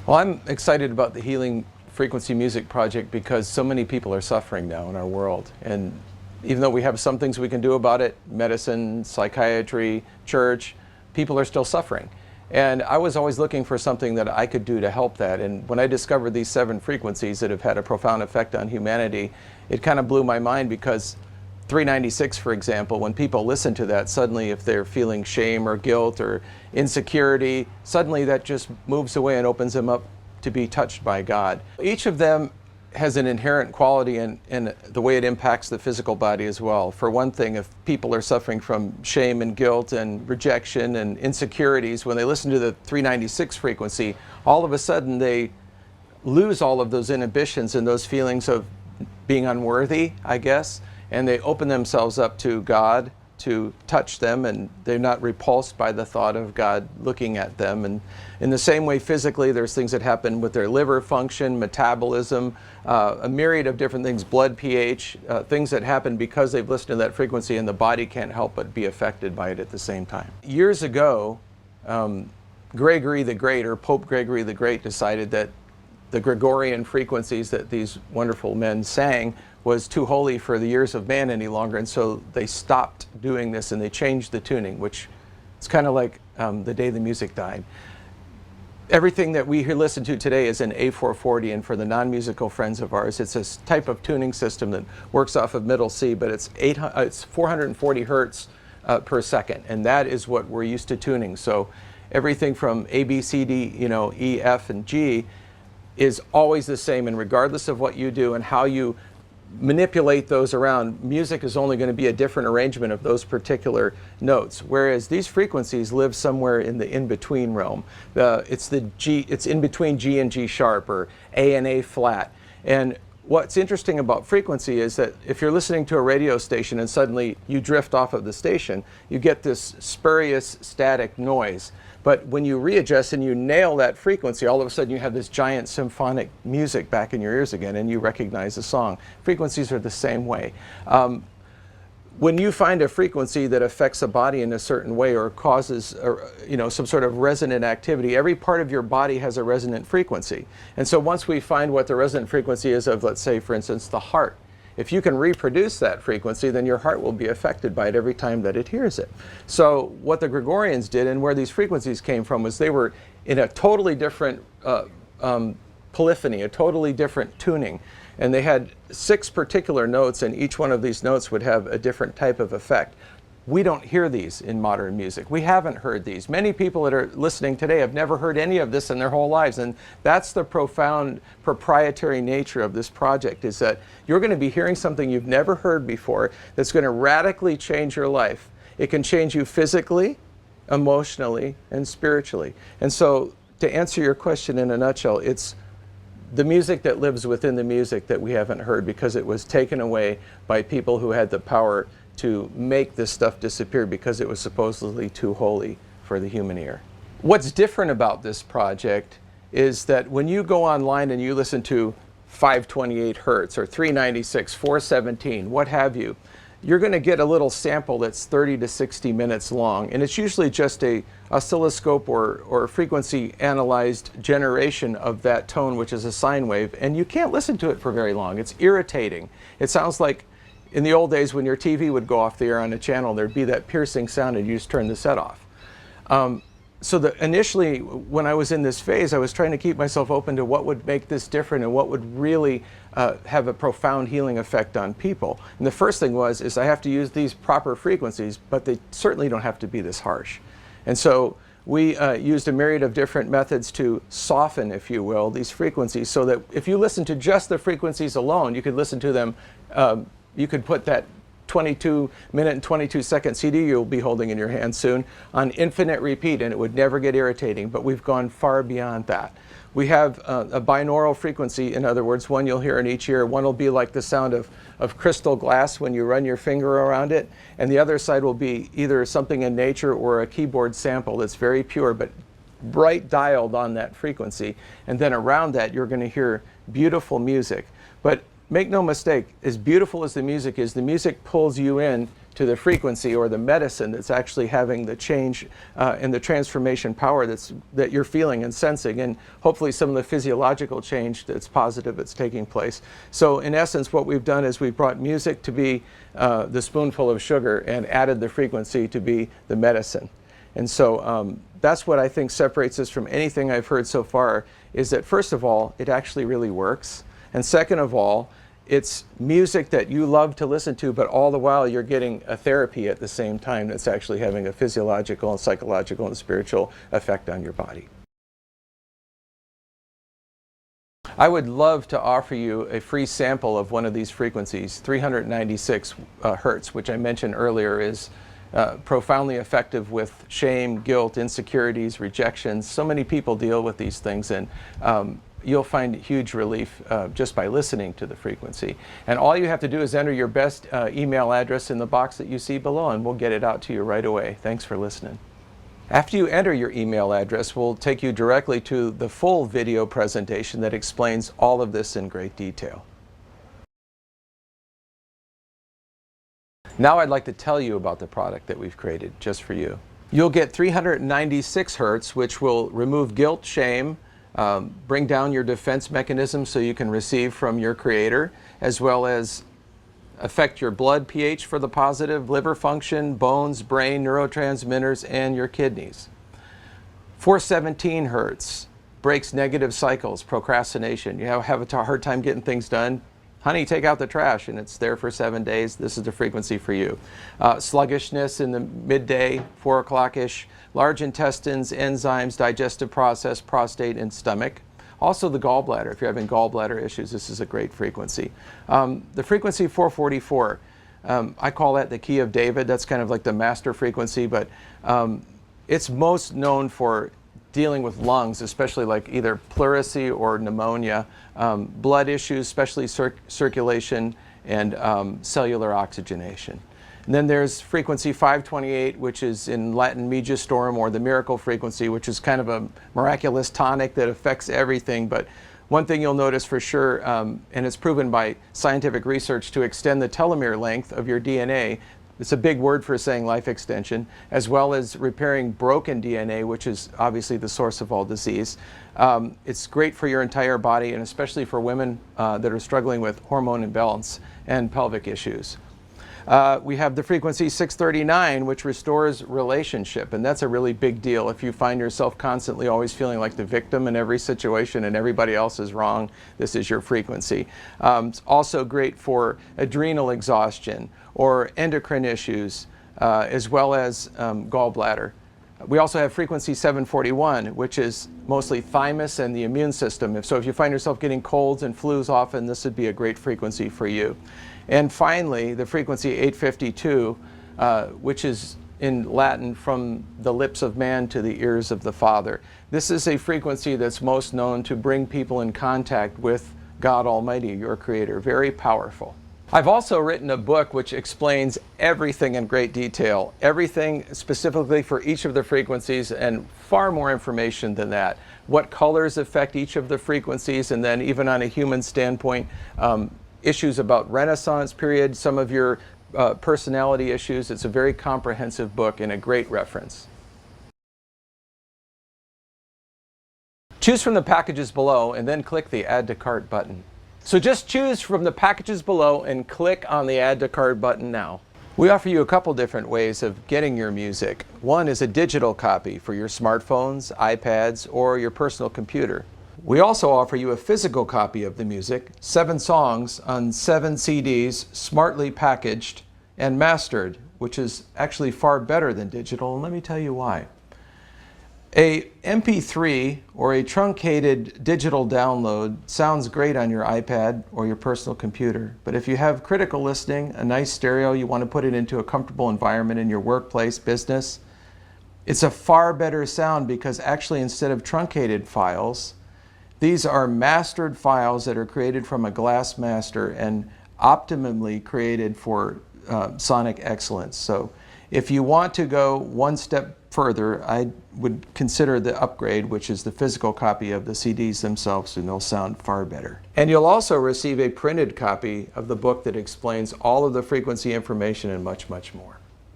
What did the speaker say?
Well, I'm excited about the Healing Frequency Music Project because so many people are suffering now in our world. And even though we have some things we can do about it, medicine, psychiatry, church, people are still suffering. And I was always looking for something that I could do to help that. And when I discovered these 7 frequencies that have had a profound effect on humanity, it kind of blew my mind because 396, for example, when people listen to that, suddenly if they're feeling shame or guilt or insecurity, suddenly that just moves away and opens them up to be touched by God. Each of them has an inherent quality in the way it impacts the physical body as well. For one thing, if people are suffering from shame and guilt and rejection and insecurities, when they listen to the 396 frequency, all of a sudden they lose all of those inhibitions and those feelings of being unworthy, I guess, and they open themselves up to God to touch them, and they're not repulsed by the thought of God looking at them. And in the same way, physically, there's things that happen with their liver function, metabolism, a myriad of different things, blood pH, things that happen because they've listened to that frequency, and the body can't help but be affected by it at the same time. Years ago, Gregory the Great, or Pope Gregory the Great, decided that the Gregorian frequencies that these wonderful men sang was too holy for the ears of man any longer, and so they stopped doing this and they changed the tuning, which it's kind of like the day the music died. Everything that we listen to today is an A440, and for the non-musical friends of ours, it's a type of tuning system that works off of middle C, but it's 440 hertz per second, and that is what we're used to tuning. So everything from A, B, C, D, E, F, and G is always the same, and regardless of what you do and how you manipulate those around, music is only going to be a different arrangement of those particular notes, whereas these frequencies live somewhere in the in-between realm. It's in between G and G sharp, or A and A flat. And what's interesting about frequency is that if you're listening to a radio station and suddenly you drift off of the station, you get this spurious static noise. But when you readjust and you nail that frequency, all of a sudden you have this giant symphonic music back in your ears again, and you recognize the song. Frequencies are the same way. When you find a frequency that affects a body in a certain way or causes some sort of resonant activity, every part of your body has a resonant frequency. And so once we find what the resonant frequency is of, let's say, for instance, the heart, if you can reproduce that frequency, then your heart will be affected by it every time that it hears it. So what the Gregorians did, and where these frequencies came from, was they were in a totally different polyphony, a totally different tuning. And they had 6 particular notes, and each one of these notes would have a different type of effect. We don't hear these in modern music. We haven't heard these. Many people that are listening today have never heard any of this in their whole lives, and that's the profound proprietary nature of this project, is that you're going to be hearing something you've never heard before that's going to radically change your life. It can change you physically, emotionally, and spiritually. And so, to answer your question in a nutshell, it's the music that lives within the music that we haven't heard because it was taken away by people who had the power to make this stuff disappear because it was supposedly too holy for the human ear. What's different about this project is that when you go online and you listen to 528 hertz or 396, 417, what have you, you're going to get a little sample that's 30 to 60 minutes long, and it's usually just a oscilloscope or frequency analyzed generation of that tone, which is a sine wave, and you can't listen to it for very long. It's irritating. It sounds like in the old days when your TV would go off the air on a channel, there'd be that piercing sound and you just turn the set off. Initially, when I was in this phase, I was trying to keep myself open to what would make this different and what would really have a profound healing effect on people. And the first thing is I have to use these proper frequencies, but they certainly don't have to be this harsh. And so we used a myriad of different methods to soften, if you will, these frequencies, so that if you listen to just the frequencies alone, you could listen to them, you could put that 22-minute and 22-second CD you'll be holding in your hand soon on infinite repeat, and it would never get irritating. But we've gone far beyond that. We have a binaural frequency. In other words, one you'll hear in each ear. One will be like the sound of crystal glass when you run your finger around it, and the other side will be either something in nature or a keyboard sample that's very pure but bright dialed on that frequency. And then around that you're going to hear beautiful music. But make no mistake, as beautiful as the music is, the music pulls you in to the frequency or the medicine that's actually having the change and the transformation power that you're feeling and sensing, and hopefully some of the physiological change that's positive that's taking place. So in essence, what we've done is we've brought music to be the spoonful of sugar and added the frequency to be the medicine. And so that's what I think separates us from anything I've heard so far, is that first of all, it actually really works. And second of all, it's music that you love to listen to, but all the while you're getting a therapy at the same time that's actually having a physiological and psychological and spiritual effect on your body. I would love to offer you a free sample of one of these frequencies. 396 hertz, which I mentioned earlier, is profoundly effective with shame, guilt, insecurities, rejections. So many people deal with these things, and you'll find huge relief just by listening to the frequency. And all you have to do is enter your best email address in the box that you see below, and we'll get it out to you right away. Thanks for listening. After you enter your email address, we'll take you directly to the full video presentation that explains all of this in great detail. Now I'd like to tell you about the product that we've created just for you. You'll get 396 hertz, which will remove guilt, shame, bring down your defense mechanism so you can receive from your creator, as well as affect your blood pH for the positive, liver function, bones, brain, neurotransmitters, and your kidneys. 417 hertz breaks negative cycles, procrastination. You have a hard time getting things done. Honey, take out the trash, and it's there for 7 days. This is the frequency for you. Sluggishness in the midday, 4 o'clock-ish, large intestines, enzymes, digestive process, prostate, and stomach. Also the gallbladder. If you're having gallbladder issues, this is a great frequency. The frequency 444, I call that the key of David. That's kind of like the master frequency, but it's most known for dealing with lungs, especially like either pleurisy or pneumonia, blood issues, especially circulation, and cellular oxygenation. And then there's frequency 528, which is in Latin Megistorum, or the miracle frequency, which is kind of a miraculous tonic that affects everything. But one thing you'll notice for sure, and it's proven by scientific research to extend the telomere length of your DNA. It's a big word for saying life extension, as well as repairing broken DNA, which is obviously the source of all disease. It's great for your entire body, and especially for women that are struggling with hormone imbalance and pelvic issues. We have the frequency 639, which restores relationship, and that's a really big deal. If you find yourself constantly always feeling like the victim in every situation and everybody else is wrong, this is your frequency. It's also great for adrenal exhaustion or endocrine issues, as well as gallbladder. We also have frequency 741, which is mostly thymus and the immune system. So if you find yourself getting colds and flus often, this would be a great frequency for you. And finally, the frequency 852, which is in Latin, from the lips of man to the ears of the Father. This is a frequency that's most known to bring people in contact with God Almighty, your Creator. Very powerful. I've also written a book which explains everything in great detail, everything specifically for each of the frequencies, and far more information than that. What colors affect each of the frequencies, and then even on a human standpoint, issues about Renaissance period, some of your personality issues. It's a very comprehensive book and a great reference. Choose from the packages below and then click the Add to Cart button. So just choose from the packages below and click on the Add to Cart button now. We offer you a couple different ways of getting your music. One is a digital copy for your smartphones, iPads, or your personal computer. We also offer you a physical copy of the music, 7 songs on 7 CDs, smartly packaged and mastered, which is actually far better than digital, and let me tell you why. A MP3 or a truncated digital download sounds great on your iPad or your personal computer, but if you have critical listening, a nice stereo, you want to put it into a comfortable environment in your workplace, business, it's a far better sound, because actually instead of truncated files, these are mastered files that are created from a glass master and optimally created for sonic excellence. So If you want to go one step further, I would consider the upgrade, which is the physical copy of the CDs themselves, and they'll sound far better. And you'll also receive a printed copy of the book that explains all of the frequency information and much, much more.